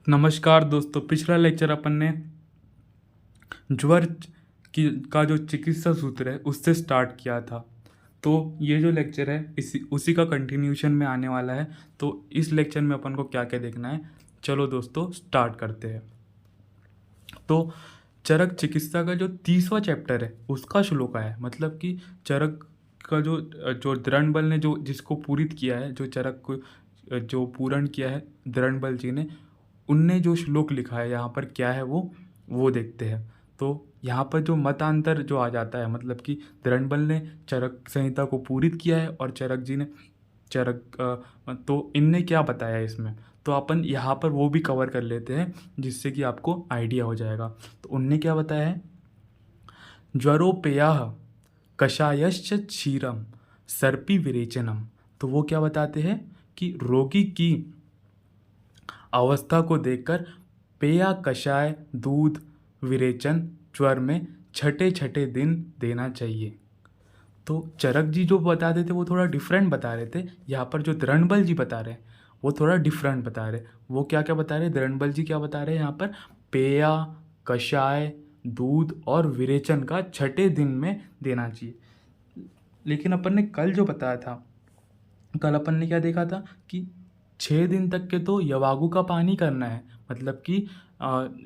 नमस्कार दोस्तों। पिछला लेक्चर अपन ने ज्वर की का जो चिकित्सा सूत्र है उससे स्टार्ट किया था। तो ये जो लेक्चर है इसी उसी का कंटिन्यूशन में आने वाला है। तो इस लेक्चर में अपन को क्या क्या देखना है, चलो दोस्तों स्टार्ट करते हैं। तो चरक चिकित्सा का जो 30वां चैप्टर है उसका श्लोक है, मतलब कि चरक का जो जो दृढ़बल ने जो जिसको पूरित किया है, जो चरक को जो पूर्ण किया है दृढ़बल जी ने, उनने जो श्लोक लिखा है यहाँ पर क्या है वो देखते हैं। तो यहाँ पर जो मतांतर जो आ जाता है, मतलब कि दृढ़बल ने चरक संहिता को पूरित किया है और चरक जी ने तो इनने क्या बताया इसमें, तो अपन यहाँ पर वो भी कवर कर लेते हैं जिससे कि आपको आइडिया हो जाएगा। तो उनने क्या बताया है, ज्वरोपेयाह कषायश्च क्षीरम सर्पी विरेचनम। तो वो क्या बताते हैं कि रोगी की अवस्था को देखकर पेया कषाय दूध विरेचन ज्वर में छठे छठे दिन देना चाहिए। तो चरक जी जो बताते थे वो थोड़ा डिफरेंट बता रहे थे, यहाँ पर जो दृढ़बल जी बता रहे हैं वो थोड़ा डिफरेंट बता रहे। वो क्या क्या बता रहे, दृढ़बल जी क्या बता रहे हैं यहाँ पर, पेया कषाय दूध और विरेचन का छठे दिन में देना चाहिए। लेकिन अपन ने कल जो बताया था, कल अपन ने क्या देखा था कि 6 दिन तक के तो यवागु का पान ही करना है, मतलब कि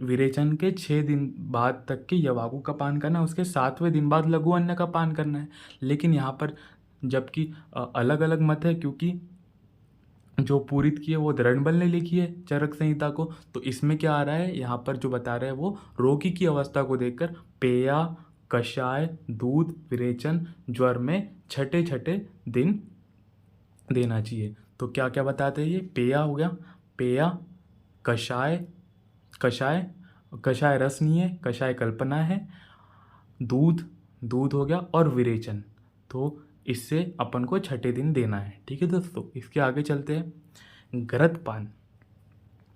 विरेचन के 6 दिन बाद तक के यवागु का पान करना है, उसके 7वें दिन बाद लघु अन्न का पान करना है। लेकिन यहाँ पर जबकि अलग अलग मत है, क्योंकि जो पूरित की है वो दृढ़बल ने लिखी है चरक संहिता को। तो इसमें क्या आ रहा है, यहाँ पर जो बता रहे हैं वो रोगी की अवस्था को देखकर पेया कषाय दूध विरेचन ज्वर में छठे छठे दिन देना चाहिए। तो क्या क्या बताते हैं ये, पेया हो गया, पेया कषाय कषाय कषाय रस नहीं है, कषाय कल्पना है, दूध दूध हो गया और विरेचन। तो इससे अपन को छठे दिन देना है। ठीक है दोस्तों, इसके आगे चलते हैं। घृतपान,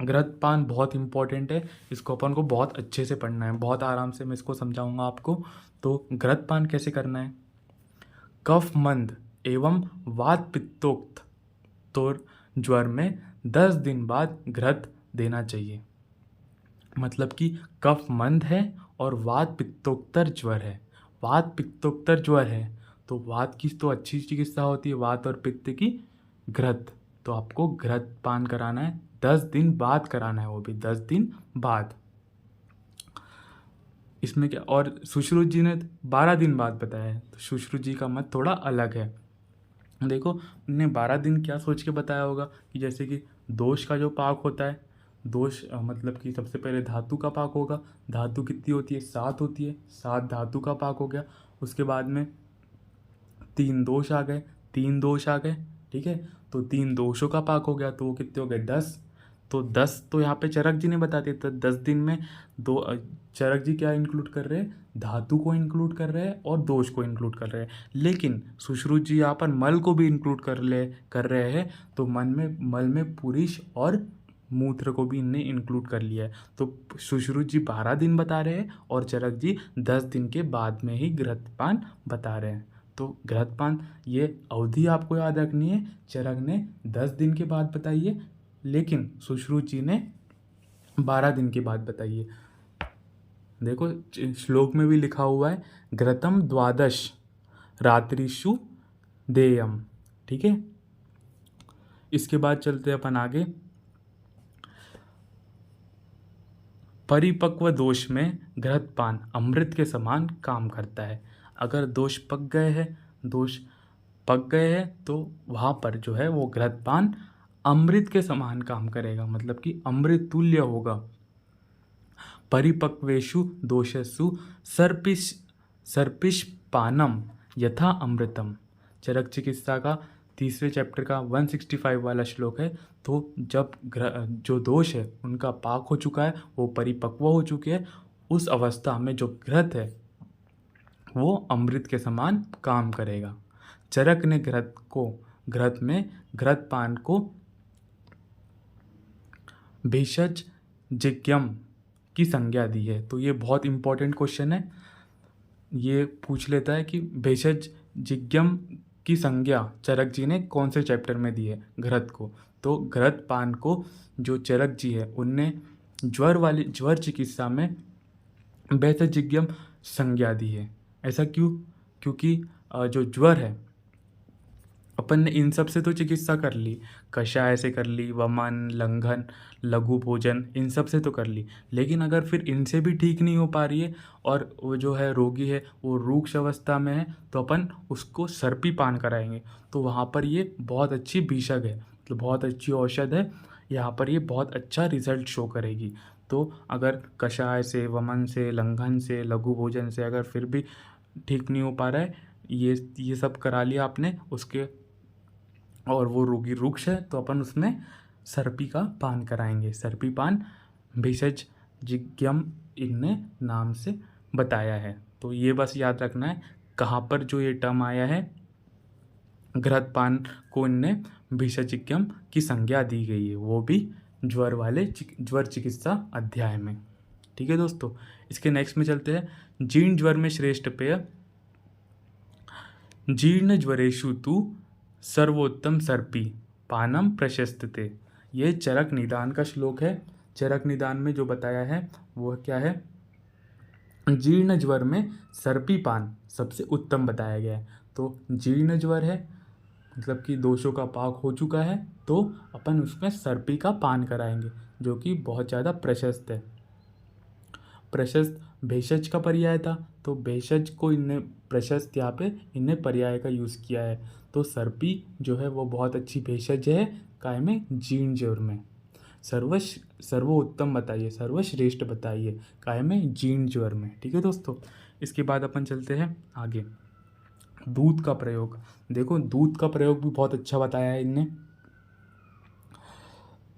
घृतपान बहुत इंपॉर्टेंट है, इसको अपन को बहुत अच्छे से पढ़ना है, बहुत आराम से मैं इसको समझाऊंगा आपको। तो घृतपान कैसे करना है, कफ मंद एवं वात पित्तोक्त तो ज्वर में 10 दिन बाद घृत देना चाहिए। मतलब कि कफ मंद है और वात पित्तोत्तर ज्वर है, वात पित्तोत्तर ज्वर है तो वात की तो अच्छी चिकित्सा होती है, वात और पित्त की घृत। तो आपको घृत पान कराना है, 10 दिन बाद कराना है, वो भी 10 दिन बाद। इसमें क्या, और सुश्रुत जी ने 12 दिन बाद बताया है, तो सुश्रुत जी का मत थोड़ा अलग है। देखो उन्होंने 12 दिन क्या सोच के बताया होगा कि जैसे कि दोष का जो पाक होता है, दोष मतलब कि सबसे पहले धातु का पाक होगा, धातु कितनी होती है, 7 होती है, 7 धातु का पाक हो गया। उसके बाद में 3 दोष आ गए, 3 दोष आ गए, ठीक है, तो 3 दोषों का पाक हो गया, तो वो कितने हो गए, 10। तो 10 तो यहाँ पे चरक जी ने बता दिया, तो 10 दिन में चरक जी क्या इंक्लूड कर रहे हैं, धातु को इंक्लूड कर रहे हैं और दोष को इंक्लूड कर रहे हैं। लेकिन सुश्रुत जी यहाँ पर मल को भी इंक्लूड कर रहे हैं, तो मल में पुरुष और मूत्र को भी इनने इंक्लूड कर लिया है। तो सुश्रुत जी 12 दिन बता रहे हैं और चरक जी 10 दिन के बाद में ही घृतपान बता रहे हैं। तो घृतपान ये अवधि आपको याद रखनी है, चरक ने 10 दिन के बाद बताई है, लेकिन सुश्रुत जी ने 12 दिन के बाद बताई है। देखो श्लोक में भी लिखा हुआ है, घृतम द्वादश रात्रिषु देयम। ठीक है, इसके बाद चलते अपन आगे। परिपक्व दोष में घृतपान अमृत के समान काम करता है। अगर दोष पक गए हैं तो वहाँ पर जो है वो घृतपान अमृत के समान काम करेगा, मतलब कि अमृत तुल्य होगा। परिपक्वेषु दोषेषु सर्पिष पानम यथा अमृतम। चरक चिकित्सा का 3रे चैप्टर का 165 वाला श्लोक है। तो जब जो दोष है उनका पाक हो चुका है, वो परिपक्व हो चुके हैं, उस अवस्था में जो घृत है वो अमृत के समान काम करेगा। चरक ने घृतपान को भेषज जिज्ञम की संज्ञा दी है। तो ये बहुत इंपॉर्टेंट क्वेश्चन है, ये पूछ लेता है कि भेषज जिज्ञम की संज्ञा चरक जी ने कौन से चैप्टर में दी है घृत को। तो घृतपान को जो चरक जी है उनने ज्वर चिकित्सा में भेषजज्ञम संज्ञा दी है। ऐसा क्यों? क्योंकि जो ज्वर है, अपन ने इन सब से तो चिकित्सा कर ली, कषाय से कर ली, वमन, लंघन, लघु भोजन, इन सब से तो कर ली, लेकिन अगर फिर इनसे भी ठीक नहीं हो पा रही है और वो जो है रोगी है वो रूक्ष अवस्था में है, तो अपन उसको सर्पी पान कराएंगे। तो वहाँ पर ये बहुत अच्छी भीषक है, मतलब बहुत अच्छी औषध है, यहाँ पर ये बहुत अच्छा रिजल्ट शो करेगी। तो अगर कषाय से, वमन से, लंघन से, लघु भोजन से अगर फिर भी ठीक नहीं हो पा रहा है, ये सब करा लिया आपने उसके, और वो रोगी रुक्ष है, तो अपन उसमें सर्पी का पान कराएंगे। सर्पी पान भेषज जिज्ञम इनने नाम से बताया है। तो ये बस याद रखना है कहाँ पर जो ये टर्म आया है, घृत पान को इनने भेषजिज्ञम की संज्ञा दी गई है, वो भी ज्वर चिकित्सा अध्याय में। ठीक है दोस्तों, इसके नेक्स्ट में चलते हैं। जीर्ण ज्वर में श्रेष्ठ पेय, जीर्ण ज्वरेषु तु सर्वोत्तम सर्पी पानम प्रशस्यते। ये चरक निदान का श्लोक है। चरक निदान में जो बताया है वो क्या है? जीर्ण ज्वर में सर्पी पान सबसे उत्तम बताया गया है। तो जीर्ण ज्वर है, मतलब कि दोषों का पाक हो चुका है, तो अपन उसमें सर्पी का पान कराएंगे, जो कि बहुत ज़्यादा प्रशस्त है। प्रशस्त भेषज का पर्याय था, तो भेषज को इनने प्रशस्त, यहाँ पे इनने पर्याय का यूज़ किया है। तो सर्पी जो है वो बहुत अच्छी भेषज है काय में? जीर्ण ज्वर में। सर्वोत्तम बताइए, सर्वश्रेष्ठ बताइए काय में? जीर्ण ज्वर में। ठीक है दोस्तों, इसके बाद अपन चलते हैं आगे। दूध का प्रयोग, देखो दूध का प्रयोग भी बहुत अच्छा बताया है इनने।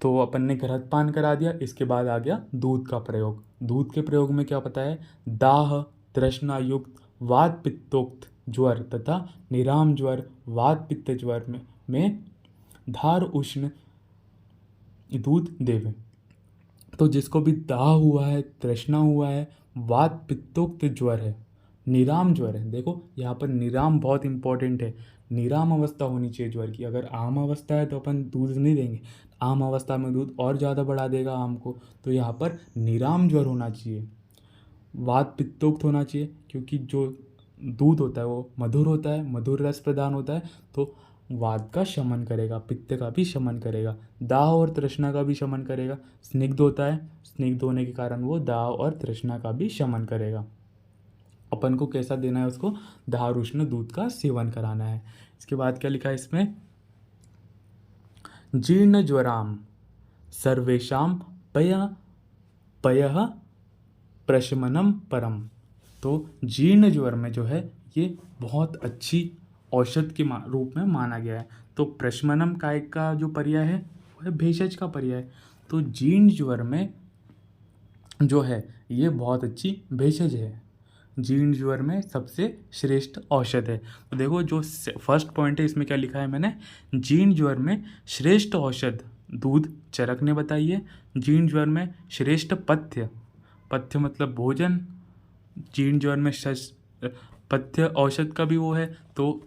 तो अपन ने घृत पान करा दिया, इसके बाद आ गया दूध का प्रयोग। दूध के प्रयोग में क्या पता है? दाह, तृष्णा युक्त, वात पित्तोक्त ज्वर तथा निराम ज्वर, वात पित्त ज्वर में धार उष्ण दूध देवे। तो जिसको भी दाह हुआ है, तृष्णा हुआ है, वात पित्तोक्त ज्वर है, निराम ज्वर है, देखो यहाँ पर निराम बहुत इंपॉर्टेंट है। निराम अवस्था होनी चाहिए ज्वर की। अगर आम अवस्था है तो अपन दूध नहीं देंगे, आम अवस्था में दूध और ज़्यादा बढ़ा देगा आम को। तो यहाँ पर निराम ज्वर होना चाहिए, वात पित्तोक्त होना चाहिए, क्योंकि जो दूध होता है वो मधुर होता है, मधुर रस प्रदान होता है, तो वात का शमन करेगा, पित्त का भी शमन करेगा, दाह और तृष्णा का भी शमन करेगा। स्निग्ध होता है, स्निग्ध होने के कारण वो दाह और तृष्णा का भी शमन करेगा। अपन को कैसा देना है उसको? दाह उष्ण दूध का सेवन कराना है। इसके बाद क्या लिखा है इसमें? जीर्ण ज्वराम सर्वेशाम पयः प्रशमनम परम। तो जीर्ण ज्वर में जो है ये बहुत अच्छी औषध के रूप में माना गया है। तो प्रशमनम काय का जो पर्याय है वो है भेषज का पर्याय। तो जीर्ण ज्वर में जो है ये बहुत अच्छी भेषज है, जीर्ण ज्वर में सबसे श्रेष्ठ औषध है। तो देखो जो फर्स्ट पॉइंट है इसमें क्या लिखा है मैंने? जीर्ण ज्वर में श्रेष्ठ औषध दूध चरक ने बताई है। जीर्ण ज्वर में श्रेष्ठ पथ्य, पथ्य मतलब भोजन, जीर्ण ज्वर में पथ्य औषध का भी वो है, तो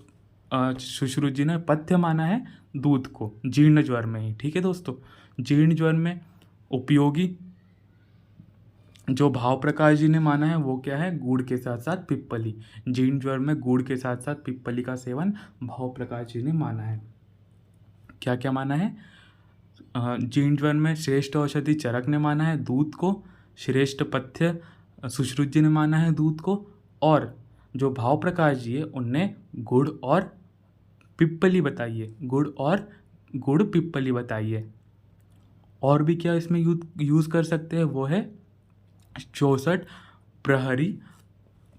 सुश्रुत जी ने पथ्य माना है दूध को जीर्ण ज्वर में ही। ठीक है दोस्तों, जीर्ण ज्वर में उपयोगी जो भाव प्रकाश जी ने माना है वो क्या है? गुड़ के साथ साथ पिप्पली। जीर्ण ज्वर में गुड़ के साथ साथ पिप्पली का सेवन भाव प्रकाश जी ने माना है। क्या क्या माना है? जीर्ण ज्वर में श्रेष्ठ औषधि चरक ने माना है दूध को, श्रेष्ठ पथ्य सुश्रुत जी ने माना है दूध को, और जो भाव प्रकाश जी है उनने गुड़ और पिप्पली बताई है, गुड़ पिप्पली बताई है। और भी क्या इसमें यूज़ कर सकते हैं? वो है 64 प्रहरी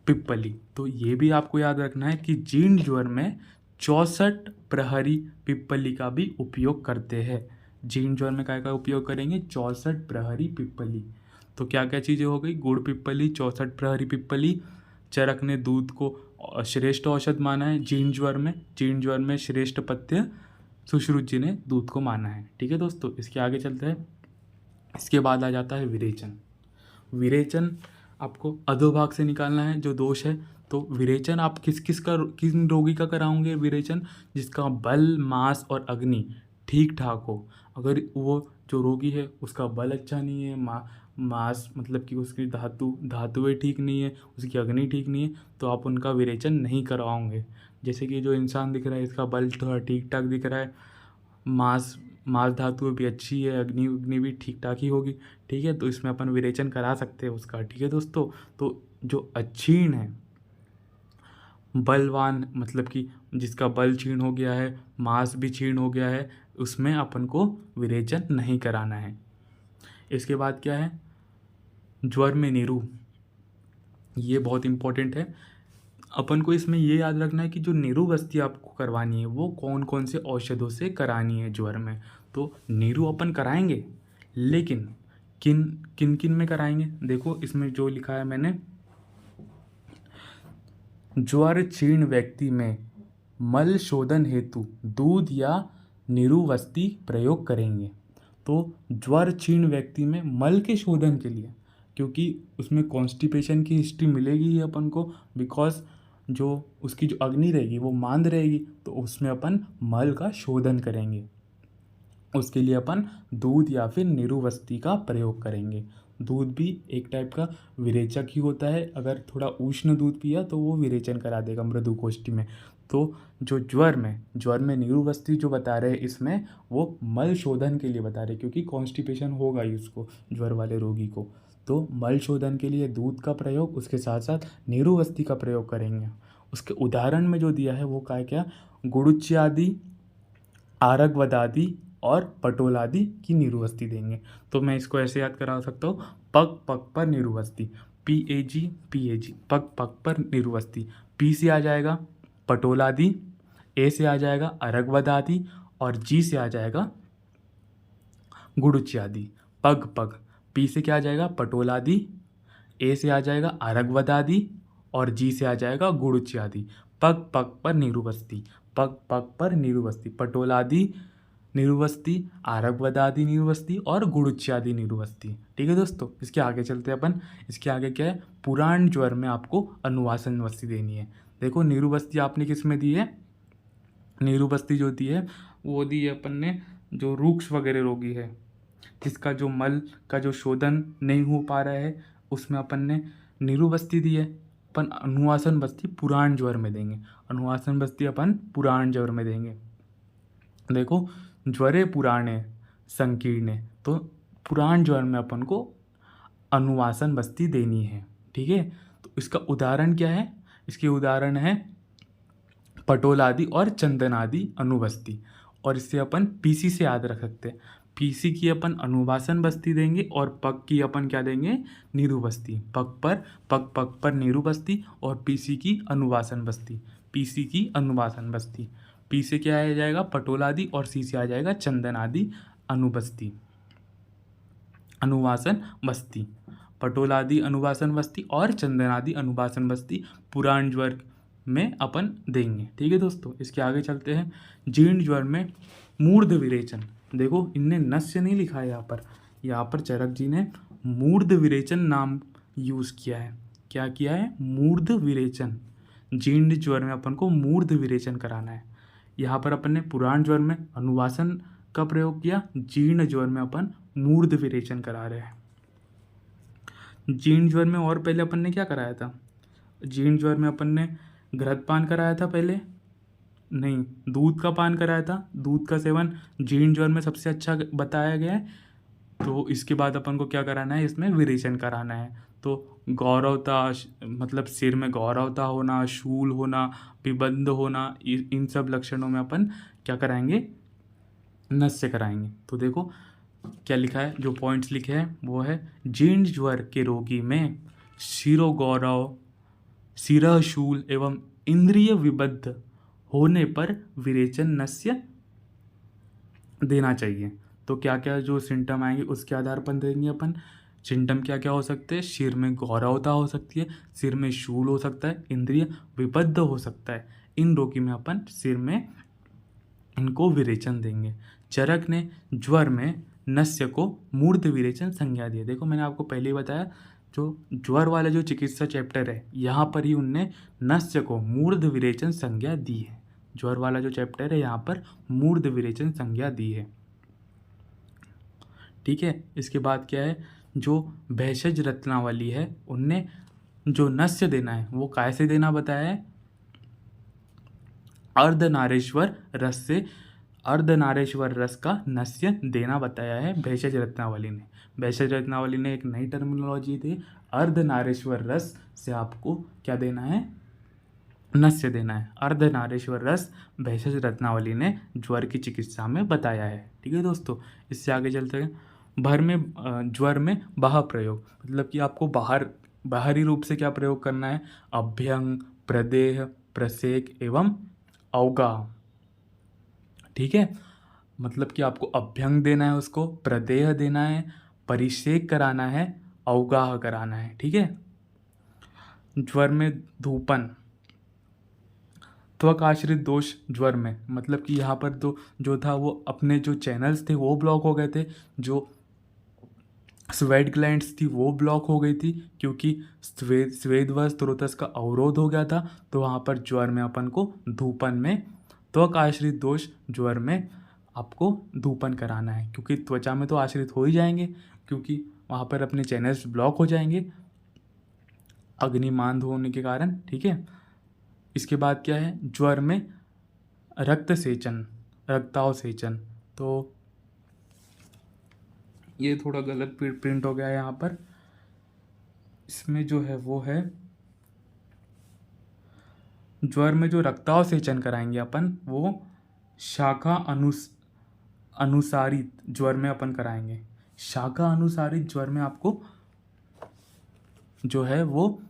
पिप्पली। तो ये भी आपको याद रखना है कि जीर्ण ज्वर में 64 प्रहरी पिप्पली का भी उपयोग करते हैं। जीर्ण ज्वर में क्या का उपयोग करेंगे? 64 प्रहरी पिप्पली। तो क्या क्या चीज़ें हो गई? गुड़ पिप्पली, 64 प्रहरी पिप्पली। चरक ने दूध को श्रेष्ठ औषध माना है जीर्ण ज्वर में। जीर्ण ज्वर में श्रेष्ठ पथ्य सुश्रुत जी ने दूध को माना है। ठीक है दोस्तों, इसके आगे चलते हैं। इसके बाद आ जाता है विरेचन। विरेचन आपको अधोभाग से निकालना है जो दोष है। तो विरेचन आप किस रोगी का कराओगे विरेचन? जिसका बल, मास और अग्नि ठीक ठाक हो। अगर वो जो रोगी है उसका बल अच्छा नहीं है, मास मतलब कि उसकी धातुएं ठीक नहीं है, उसकी अग्नि ठीक नहीं है, तो आप उनका विरेचन नहीं करवाओगे। जैसे कि जो इंसान दिख रहा है इसका बल थोड़ा ठीक ठाक दिख रहा है, मास मास धातु भी अच्छी है, अग्नि भी ठीक ठाक ही होगी, ठीक है, तो इसमें अपन विरेचन करा सकते हैं उसका, ठीक है दोस्तों। तो जो अक्षीण है, बलवान मतलब कि जिसका बल क्षीण हो गया है, मांस भी क्षीण हो गया है, उसमें अपन को विरेचन नहीं कराना है। इसके बाद क्या है, ज्वर में नीरू, ये बहुत इंपॉर्टेंट है। अपन को इसमें ये याद रखना है कि जो नीरू बस्ती आपको करवानी है वो कौन कौन से औषधों से करानी है ज्वर में। तो नीरू अपन कराएंगे, लेकिन किन किन किन में कराएंगे, देखो इसमें जो लिखा है मैंने, ज्वर क्षीण व्यक्ति में मल शोधन हेतु दूध या निरुवस्ती प्रयोग करेंगे। तो ज्वर क्षीण व्यक्ति में मल के शोधन के लिए, क्योंकि उसमें कॉन्स्टिपेशन की हिस्ट्री मिलेगी ही अपन को, बिकॉज जो उसकी जो अग्नि रहेगी वो मांद रहेगी, तो उसमें अपन मल का शोधन करेंगे। उसके लिए अपन दूध या फिर निरुवस्ती का प्रयोग करेंगे। दूध भी एक टाइप का विरेचक ही होता है, अगर थोड़ा उष्ण दूध पिया तो वो विरेचन करा देगा मृदु कोष्ठी में। तो जो ज्वर में निरुवस्ती जो बता रहे हैं इसमें वो मल शोधन के लिए बता रहे हैं, क्योंकि कॉन्स्टिपेशन होगा ही उसको, ज्वर वाले रोगी को। तो मल शोधन के लिए दूध का प्रयोग, उसके साथ साथ निरुवस्ती का प्रयोग करेंगे। उसके उदाहरण में जो दिया है वो क्या, गुड़ुच्यादि, आरगवदादि और पटोलादि की निरुवस्ती देंगे। तो मैं इसको ऐसे याद करा सकता हूँ, पग पग पर निरुवस्ती, PAG पग पग पर निरुवस्ती। P से आ जाएगा पटोलादि, A से आ जाएगा अरगवदादि और G से आ जाएगा गुड़ुच्यादि। पग पग, P से क्या आ जाएगा पटोलादि, A से आ जाएगा अरगवदादि और G से आ जाएगा गुड़ुच्यादि। पग पग पर निरुवस्ती, पग पग पर निरुवस्ती, पटोलादि निरुवस्ती, आरगवदादि निरुवस्ती और गुड़ुच्यादि निरुवस्ती। ठीक है दोस्तों, इसके आगे चलते हैं अपन। इसके आगे क्या है, पुराण ज्वर में आपको अनुवासन वस्ती देनी है। देखो निरुवस्ती आपने किस में दी है, निरुवस्ती जो दी है वो दी है अपन ने जो रूक्ष वगैरह रोगी है, जिसका जो मल का जो शोधन नहीं हो पा रहा है, उसमें अपन ने निरुवस्ती दी है। अपन अनुवासन बस्ती पुराण ज्वर में देंगे, अनुवासन बस्ती अपन पुराण ज्वर में देंगे। देखो ज्वरे पुराणे संकीर्णे, तो पुराण ज्वर में अपन को अनुवासन बस्ती देनी है। ठीक है, तो इसका उदाहरण क्या है, इसके उदाहरण है पटोलादि और चंदनादि अनुबस्ती। और इससे अपन पीसी से याद रख सकते हैं, पीसी की अपन अनुवासन बस्ती देंगे और पग की अपन क्या देंगे, निरुबस्ती। पग पर निरुबस्ती और पीसी की अनुवासन बस्ती, पीसी की अनुवासन बस्ती। पी से क्या आ जाएगा पटोलादि और सी से आ जाएगा चंदनादि अनुबस्ती, अनुवासन बस्ती। पटोलादि अनुवासन बस्ती और चंदनादि अनुवासन बस्ती पुराण ज्वर में अपन देंगे। ठीक है दोस्तों, इसके आगे चलते हैं। जीर्ण ज्वर में मूर्ध विरेचन, देखो इनने नस्य नहीं लिखा है यहाँ पर चरक जी ने मूर्ध विरेचन नाम यूज़ किया है। क्या किया है, मूर्ध विरेचन। जीर्ण ज्वर में अपन को मूर्ध विरेचन कराना है। यहाँ पर अपन ने पुराण ज्वर में अनुवासन का प्रयोग किया, जीर्ण ज्वर में अपन मूर्ध विरेचन करा रहे हैं। जीर्ण ज्वर में और पहले अपन ने क्या कराया था, जीर्ण ज्वर में अपन ने घृत पान कराया था, पहले नहीं दूध का पान कराया था। दूध का सेवन जीर्ण ज्वर में सबसे अच्छा बताया गया है। तो इसके बाद अपन को क्या कराना है, इसमें विरेचन कराना है। तो गौरवता मतलब सिर में गौरवता होना, शूल होना, पिबंध होना, इन सब लक्षणों में अपन क्या कराएंगे, नस्य कराएंगे। तो देखो क्या लिखा है, जो पॉइंट्स लिखे हैं वो है, जीर्ण ज्वर के रोगी में शिरोगौरव, शिरशूल एवं इंद्रिय विबद्ध होने पर विरेचन नस्य देना चाहिए। तो क्या क्या जो सिम्टम आएंगे उसके आधार पर देंगे अपन। सिम्टम क्या क्या हो सकते हैं, सिर में गौरवता हो सकती है, सिर में शूल हो सकता है, इंद्रिय विबद्ध हो सकता है। इन रोगी में अपन सिर में इनको विरेचन देंगे। चरक ने ज्वर में नस्य को मूर्ध विरेचन संज्ञा दी है। देखो मैंने आपको पहले ही बताया, जो ज्वर वाला जो चिकित्सा चैप्टर है यहाँ पर ही उनने नस्य को मूर्ध विरेचन संज्ञा दी है। ज्वर वाला जो चैप्टर है यहाँ पर मूर्ध विरेचन संज्ञा दी है। ठीक है। इसके बाद क्या है, जो भेषज रत्नावली है उनने जो नस्य देना है वो कैसे देना बताया है, अर्धनारेश्वर रस से, अर्धनारेश्वर रस का नस्य देना बताया है भेषज रत्नावली ने। भेषज रत्नावली ने एक नई टर्मिनोलॉजी दी, अर्धनारेश्वर रस से आपको क्या देना है, नस्य देना है। अर्धनारेश्वर रस भेषज रत्नावली ने ज्वर की चिकित्सा में बताया है। ठीक है दोस्तों, इससे आगे चलते हैं। ज्वर में बाह्य प्रयोग, मतलब कि आपको बाहरी रूप से क्या प्रयोग करना है, अभ्यंग, प्रदेह, प्रसेक एवं अवगाह। ठीक है, मतलब कि आपको अभ्यंग देना है, उसको प्रदेह देना है, परिसेक कराना है, अवगाह कराना है। ठीक है। ज्वर में धूपन, त्वक आश्रित दोष ज्वर में, मतलब कि यहाँ पर तो जो था वो अपने जो चैनल्स थे वो ब्लॉक हो गए थे, जो स्वेट ग्लैंड्स थी वो ब्लॉक हो गई थी, क्योंकि स्वेदवस स्रोतस का अवरोध हो गया था। तो वहाँ पर ज्वर में अपन को धूपन में, त्वक आश्रित दोष ज्वर में आपको धूपन कराना है, क्योंकि त्वचा में तो आश्रित हो ही जाएंगे, क्योंकि वहाँ पर अपने चैनल्स ब्लॉक हो जाएंगे अग्निमांद होने के कारण। ठीक है। इसके बाद क्या है, ज्वर में रक्त सेचन, रक्तावसेचन, तो ये थोड़ा गलत प्रिंट हो गया है यहाँ पर। इसमें जो है वो है, ज्वर में जो रक्तावसेचन कराएंगे अपन वो शाखा अनुसारित ज्वर में अपन कराएंगे। शाखा अनुसारित ज्वर में आपको जो है वो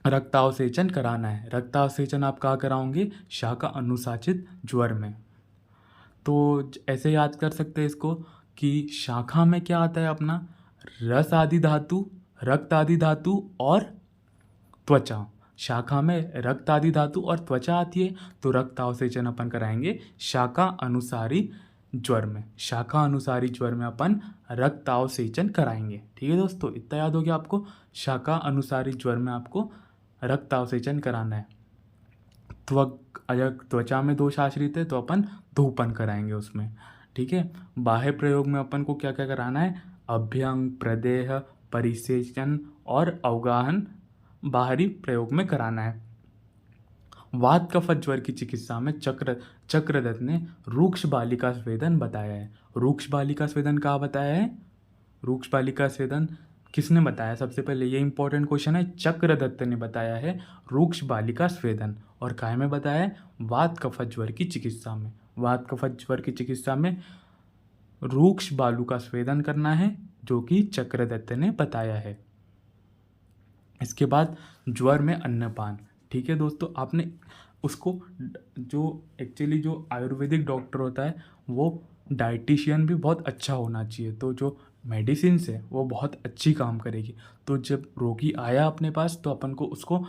रक्तावसेचन कराना है। रक्तावसेचन आप कहाँ कराओगे, शाखा अनुसाचित ज्वर में। तो ऐसे याद कर सकते हैं इसको कि शाखा में क्या आता है अपना, रस आदि धातु, रक्त आदि धातु और त्वचा। शाखा में रक्त आदि धातु और त्वचा आती है, तो रक्तावसेचन अपन कराएंगे शाखा अनुसारी ज्वर में। शाखा अनुसारी ज्वर में अपन रक्तावसेचन कराएंगे। ठीक है दोस्तों, इतना याद हो गया आपको। शाखा अनुसारी ज्वर में आपको रक्तावसेचन कराना है। अगर त्वचा में दोष आश्रित है तो अपन धूपन कराएंगे उसमें। ठीक है। बाह्य प्रयोग में अपन को क्या क्या कराना है, अभ्यंग, प्रदेह, परिसेचन और अवगाहन बाहरी प्रयोग में कराना है। वात कफत ज्वर की चिकित्सा में चक्रदत्त ने रूक्ष बालिका स्वेदन बताया है। रूक्ष बालिका स्वेदन कहाँ बताया है, रूक्ष बालिका स्वेदन किसने बताया, सबसे पहले ये इंपॉर्टेंट क्वेश्चन है। चक्रदत्त ने बताया है रूक्ष बालिका स्वेदन, और काय में बताया है, वात कफत ज्वर की चिकित्सा में। वात कफत ज्वर की चिकित्सा में रूक्ष बालू का स्वेदन करना है, जो कि चक्रदत्त ने बताया है। इसके बाद ज्वर में अन्नपान। ठीक है दोस्तों, आपने उसको जो एक्चुअली जो आयुर्वेदिक डॉक्टर होता है वो डाइटिशियन भी बहुत अच्छा होना चाहिए, तो जो मेडिसिन है वो बहुत अच्छी काम करेगी। तो जब रोगी आया अपने पास तो अपन को उसको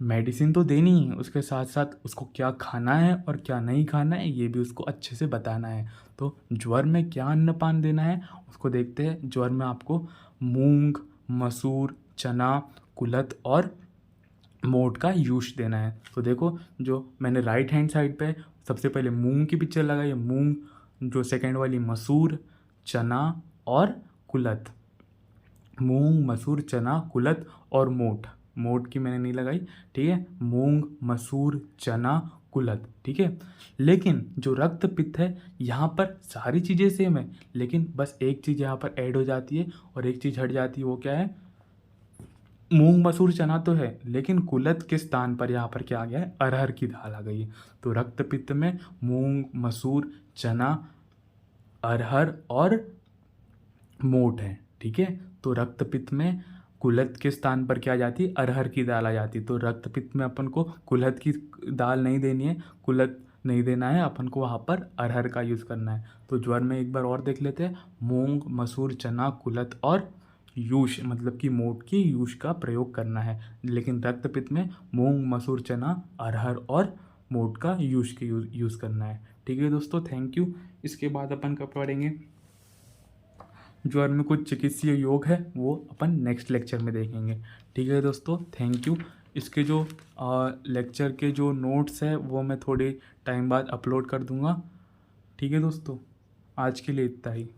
मेडिसिन तो देनी है, उसके साथ साथ उसको क्या खाना है और क्या नहीं खाना है ये भी उसको अच्छे से बताना है। तो ज्वर में क्या अन्नपान देना है उसको देखते हैं। ज्वर में आपको मूंग, मसूर, चना, कुलथ और मोठ का यूज देना है। तो देखो, जो मैंने राइट हैंड साइड पे सबसे पहले मूंग की पिक्चर लगाई है, मूंग, जो सेकंड वाली मसूर, चना और कुलथ। मूंग, मसूर, चना, कुलथ और मोठ, मोठ की मैंने नहीं लगाई। ठीक है, मूंग, मसूर, चना, कुलथ। ठीक है। लेकिन जो रक्त पित्त है यहाँ पर सारी चीज़ें सेम है, लेकिन बस एक चीज़ यहाँ पर ऐड हो जाती है और एक चीज़ हट जाती है। वो क्या है, मूंग, मसूर, चना तो है, लेकिन कुलथ के स्थान पर यहाँ पर क्या आ गया है, अरहर की दाल आ गई है। तो रक्त पित्त में मूंग, मसूर, चना, अरहर और मोठ है। ठीक है। तो रक्त पित्त में कुलथ के स्थान पर क्या आ जाती है, अरहर की दाल आ जाती है। तो रक्त पित्त में अपन को कुलथ की दाल नहीं देनी है, कुलथ नहीं देना है, अपन को वहाँ पर अरहर का यूज़ करना है। तो ज्वर में एक बार और देख लेते हैं, मूंग, मसूर, चना, कुलथ और यूश, मतलब कि मोठ की यूश का प्रयोग करना है। लेकिन रक्त पित्त में मूंग, मसूर, चना, अरहर और मोठ का यूश के यूज़ करना है। ठीक है दोस्तों, थैंक यू। इसके बाद अपन कब पढ़ेंगे, ज्वर में कुछ चिकित्सीय योग है वो अपन नेक्स्ट लेक्चर में देखेंगे। ठीक है दोस्तों, थैंक यू। इसके जो लेक्चर के जो नोट्स है वो मैं थोड़े टाइम बाद अपलोड कर दूंगा। ठीक है दोस्तों। आज के लिए इतना ही।